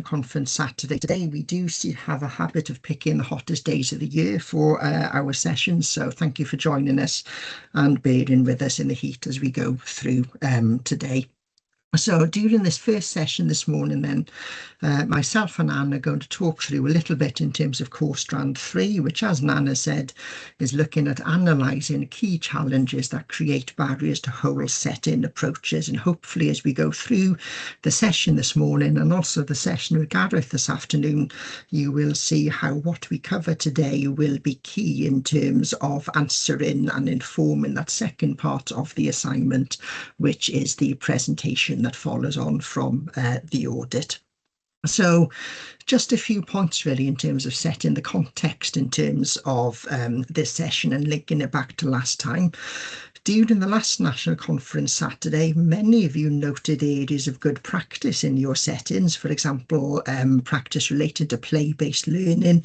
Conference Saturday. Today we do have a habit of picking the hottest days of the year for our sessions, so thank you for joining us and bearing with us in the heat as we go through today. So during this first session this morning then, myself and Anne are going to talk through a little bit in terms of core strand 3, which, as Nana said, is looking at analysing key challenges that create barriers to whole setting approaches. And hopefully as we go through the session this morning and also the session with Gareth this afternoon, you will see how what we cover today will be key in terms of answering and informing that second part of the assignment, which is the presentation that follows on from the audit. So just a few points really in terms of setting the context in terms of this session and linking it back to last time. During the last National Conference Saturday, many of you noted areas of good practice in your settings. For example, practice related to play-based learning,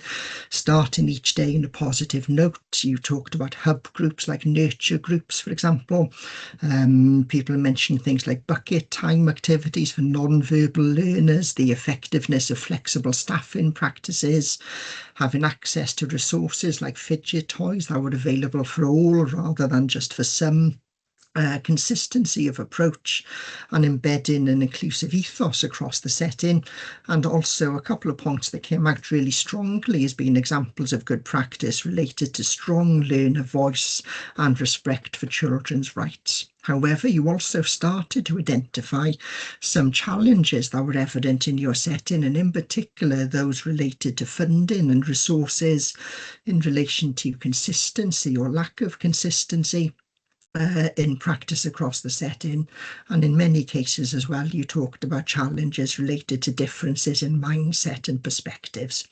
starting each day in a positive note. You talked about hub groups like nurture groups, for example. People mentioned things like bucket time activities for non-verbal learners, the effectiveness of flexible staffing practices, having access to resources like fidget toys that were available for all rather than just for some. Consistency of approach and embedding an inclusive ethos across the setting, and also a couple of points that came out really strongly as being examples of good practice related to strong learner voice and respect for children's rights. However, you also started to identify some challenges that were evident in your setting, and in particular those related to funding and resources in relation to consistency or lack of consistency in practice across the setting. And in many cases as well, you talked about challenges related to differences in mindset and perspectives.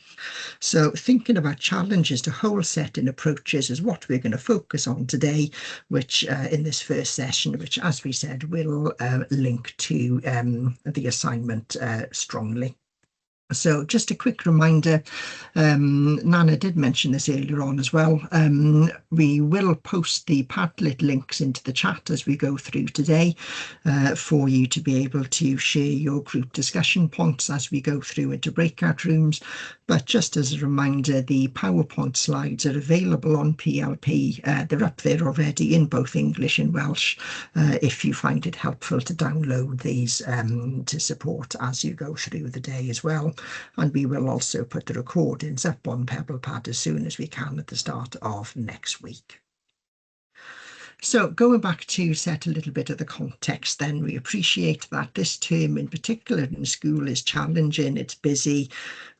So thinking about challenges to whole setting approaches is what we're going to focus on today, which in this first session, which, as we said, will link to the assignment strongly. So just a quick reminder, Nana did mention this earlier on as well. We will post the Padlet links into the chat as we go through today for you to be able to share your group discussion points as we go through into breakout rooms. But just as a reminder, the PowerPoint slides are available on PLP. They're up there already in both English and Welsh if you find it helpful to download these to support as you go through the day as well. And we will also put the recordings up on PebblePad as soon as we can at the start of next week. So going back to set a little bit of the context then, we appreciate that this term in particular in school is challenging, it's busy.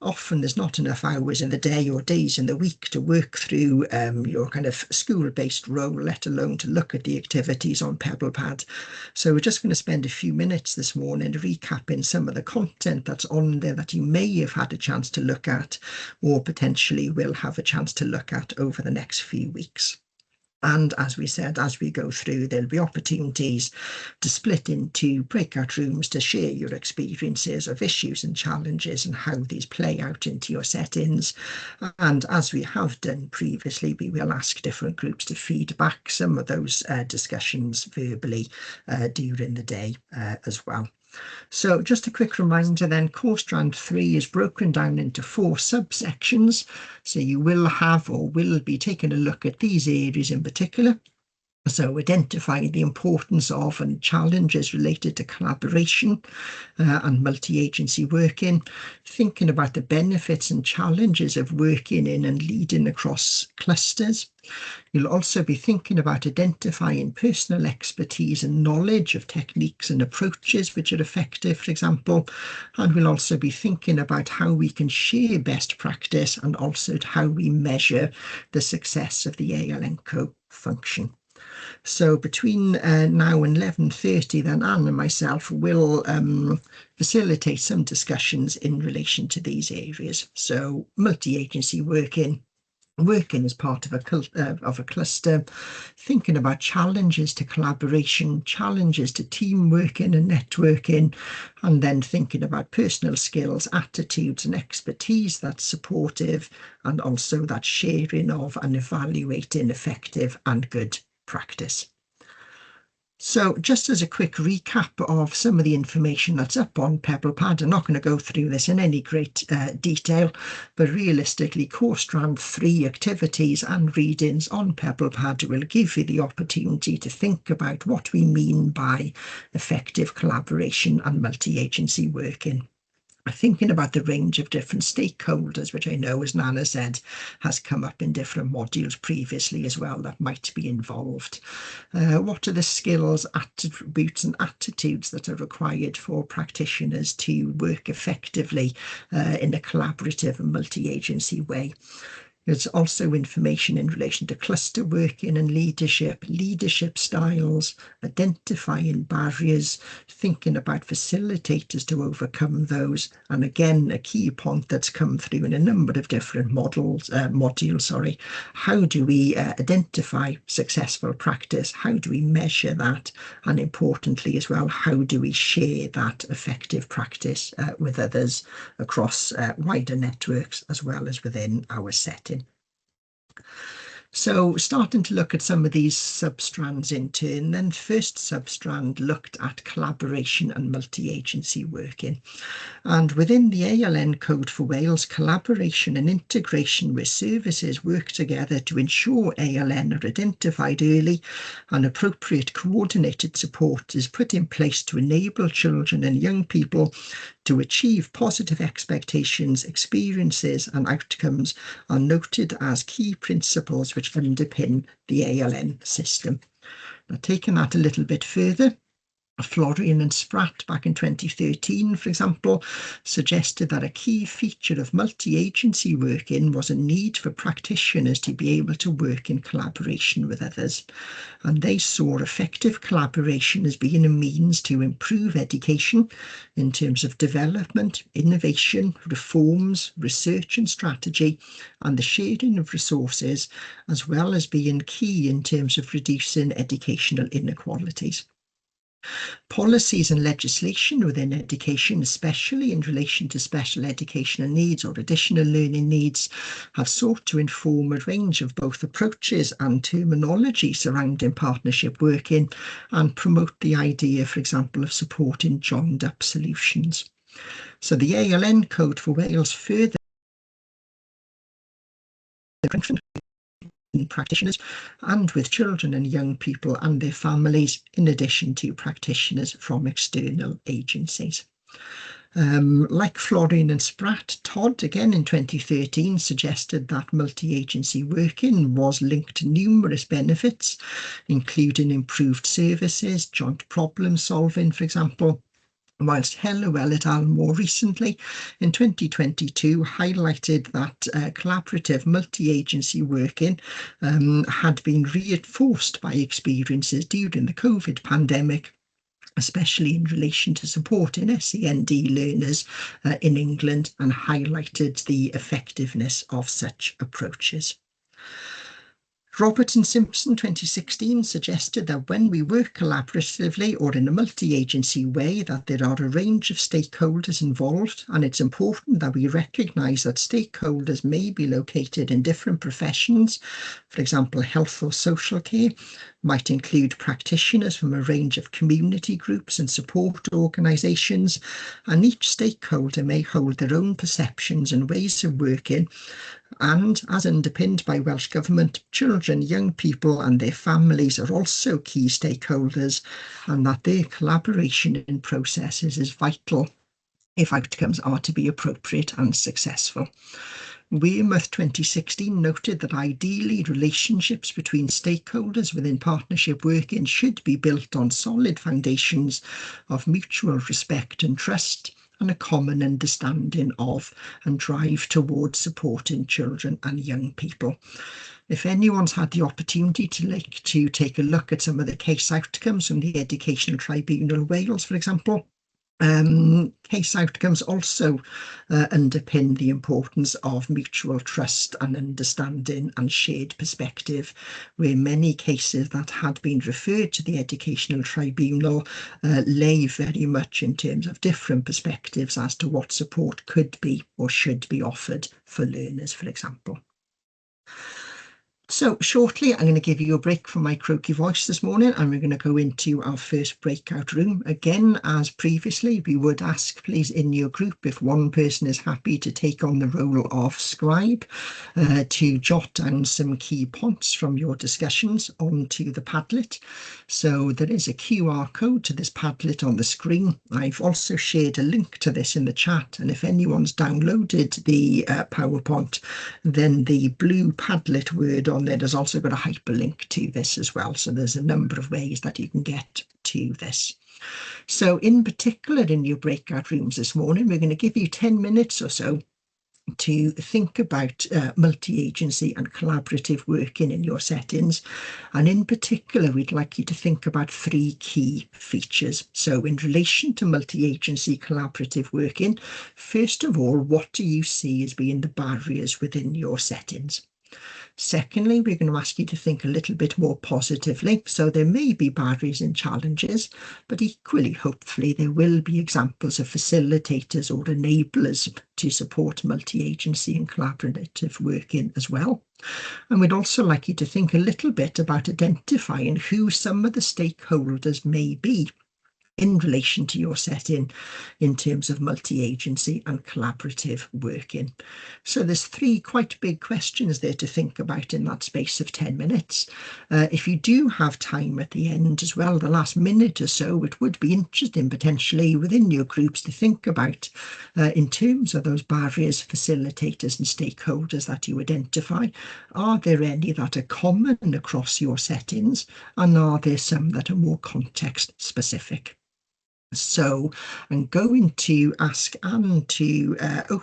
Often there's not enough hours in the day or days in the week to work through your kind of school-based role, let alone to look at the activities on PebblePad. So we're just going to spend a few minutes this morning recapping some of the content that's on there that you may have had a chance to look at or potentially will have a chance to look at over the next few weeks. And as we said, as we go through, there'll be opportunities to split into breakout rooms to share your experiences of issues and challenges and how these play out into your settings. And as we have done previously, we will ask different groups to feed back some of those discussions verbally during the day as well. So just a quick reminder then, core strand 3 is broken down into 4 subsections. So you will have or will be taking a look at these areas in particular. So identifying the importance of and challenges related to collaboration and multi-agency working, thinking about the benefits and challenges of working in and leading across clusters. You'll also be thinking about identifying personal expertise and knowledge of techniques and approaches which are effective, for example, and we'll also be thinking about how we can share best practice and also how we measure the success of the ALN co-function. So between now and 11:30, then Anne and myself will facilitate some discussions in relation to these areas. So multi-agency working as part of a cluster, thinking about challenges to collaboration, challenges to team working and networking, and then thinking about personal skills, attitudes and expertise that's supportive, and also that sharing of and evaluating effective and good practice. So just as a quick recap of some of the information that's up on PebblePad, I'm not going to go through this in any great detail, but realistically, core Strand 3 activities and readings on PebblePad will give you the opportunity to think about what we mean by effective collaboration and multi-agency working. Thinking about the range of different stakeholders, which I know, as Nana said, has come up in different modules previously as well, that might be involved. What are the skills, attributes and attitudes that are required for practitioners to work effectively in a collaborative and multi-agency way? There's also information in relation to cluster working and leadership styles, identifying barriers, thinking about facilitators to overcome those. And again, a key point that's come through in a number of different modules, how do we identify successful practice? How do we measure that? And importantly as well, how do we share that effective practice with others across wider networks as well as within our setting? So starting to look at some of these substrands in turn, then first substrand looked at collaboration and multi-agency working. And within the ALN Code for Wales, collaboration and integration where services work together to ensure ALN are identified early and appropriate coordinated support is put in place to enable children and young people to achieve positive expectations, experiences and outcomes are noted as key principles which underpin the ALN system. Now, taking that a little bit further, Florian and Spratt back in 2013, for example, suggested that a key feature of multi-agency working was a need for practitioners to be able to work in collaboration with others. And they saw effective collaboration as being a means to improve education in terms of development, innovation, reforms, research and strategy, and the sharing of resources, as well as being key in terms of reducing educational inequalities. Policies and legislation within education, especially in relation to special educational needs or additional learning needs, have sought to inform a range of both approaches and terminology surrounding partnership working and promote the idea, for example, of supporting joined up solutions. So the ALN Code for Wales further practitioners and with children and young people and their families, in addition to practitioners from external agencies. Like Florian and Spratt, Todd again in 2013 suggested that multi-agency working was linked to numerous benefits, including improved services, joint problem solving, for example, whilst Hellowell et al. More recently, in 2022, highlighted that collaborative multi-agency working had been reinforced by experiences during the COVID pandemic, especially in relation to supporting SEND learners in England, and highlighted the effectiveness of such approaches. Roberts and Simpson 2016 suggested that when we work collaboratively or in a multi-agency way, that there are a range of stakeholders involved, and it's important that we recognise that stakeholders may be located in different professions. For example, health or social care might include practitioners from a range of community groups and support organisations, and each stakeholder may hold their own perceptions and ways of working. And as underpinned by Welsh Government, children, young people and their families are also key stakeholders, and that their collaboration in processes is vital if outcomes are to be appropriate and successful. Weymouth 2016 noted that ideally relationships between stakeholders within partnership working should be built on solid foundations of mutual respect and trust, and a common understanding of and drive towards supporting children and young people. If anyone's had the opportunity to take a look at some of the case outcomes from the Educational Tribunal Wales, for example, case outcomes also underpin the importance of mutual trust and understanding and shared perspective, where many cases that had been referred to the Educational Tribunal lay very much in terms of different perspectives as to what support could be or should be offered for learners, for example. So shortly, I'm going to give you a break from my croaky voice this morning, and we're going to go into our first breakout room. Again, as previously, we would ask, please, in your group, if one person is happy to take on the role of scribe, to jot down some key points from your discussions onto the Padlet. So there is a QR code to this Padlet on the screen. I've also shared a link to this in the chat, and if anyone's downloaded the PowerPoint, then the blue Padlet word on there has also got a hyperlink to this as well. So there's a number of ways that you can get to this. So in particular, in your breakout rooms this morning, we're going to give you 10 minutes or so to think about multi-agency and collaborative working in your settings. And in particular, we'd like you to think about 3 key features. So in relation to multi-agency collaborative working, first of all, what do you see as being the barriers within your settings? Secondly, we're going to ask you to think a little bit more positively. So there may be barriers and challenges, but equally, hopefully, there will be examples of facilitators or enablers to support multi-agency and collaborative working as well. And we'd also like you to think a little bit about identifying who some of the stakeholders may be in relation to your setting in terms of multi-agency and collaborative working. So there's 3 quite big questions there to think about in that space of 10 minutes. If you do have time at the end as well, the last minute or so, it would be interesting potentially within your groups to think about in terms of those barriers, facilitators and stakeholders that you identify, are there any that are common across your settings, and are there some that are more context specific? So I'm going to ask Anne to